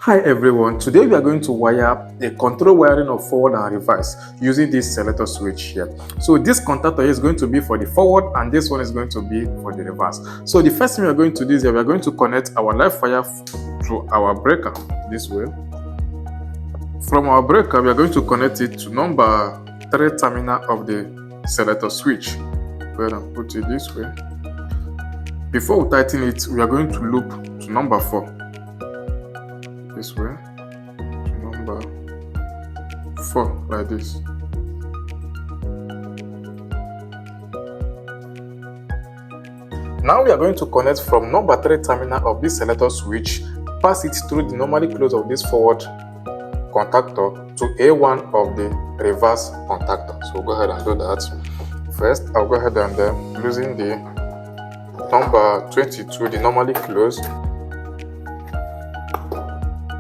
Hi everyone, today we are going to wire a control wiring of forward and reverse using this selector switch here. So this contactor is going to be for the forward and this one is going to be for the reverse. So the first thing we are going to do is that we are going to connect our live wire to our breaker this way. From our breaker, we are going to connect it to number 3 terminal of the selector switch. Go ahead and put it this way. Before we tighten it, we are going to loop to number 4. This way to number 4 like this. Now we are going to connect from number 3 terminal of this selector switch, pass it through the normally close of this forward contactor to A1 of the reverse contactor. So go ahead and do that. First, I'll go ahead and loosen the number 22, the normally closed.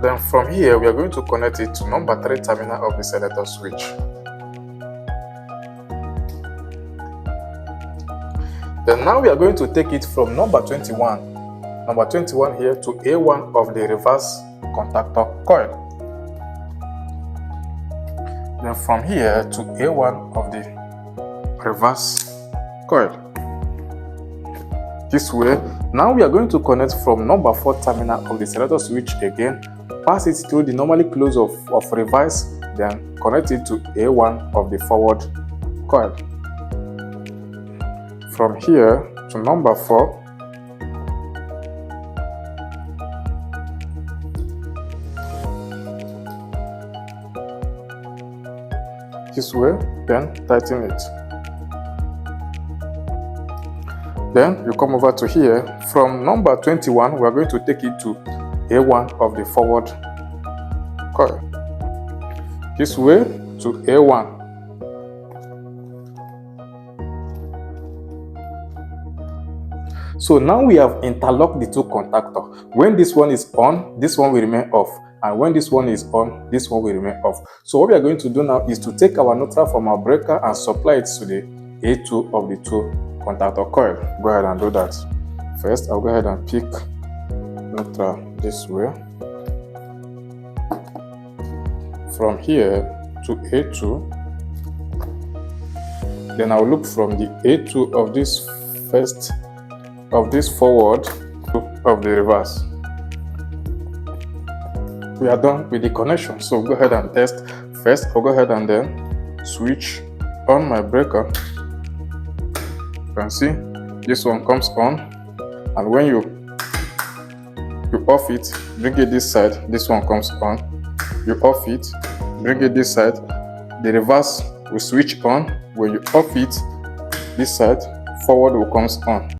Then from here, we are going to connect it to number 3 terminal of the selector switch. Then now we are going to take it from number 21 here to A1 of the reverse contactor coil. Then from here to A1 of the reverse coil. This way. Now we are going to connect from number 4 terminal of the selector switch again, pass it through the normally close of reverse, then connect it to A1 of the forward coil. From here to number 4, this way, then tighten it. Then you come over to here. From number 21, we are going to take it to A1 of the forward coil. This way to A1. So now we have interlocked the two contactors. When this one is on, this one will remain off. And when this one is on, this one will remain off. So what we are going to do now is to take our neutral from our breaker and supply it to the A2 of the two contactor coil. Go ahead and do that. First, I'll go ahead and pick neutral this way. From here to A2. Then I'll look from the A2 of this first of this forward of the reverse. We are done with the connection. So go ahead and test. First, I'll go ahead and then switch on my breaker. You can see this one comes on, and when you off it, bring it this side, this one comes on. You off it, bring it this side, the reverse will switch on. When you off it this side, forward will comes on.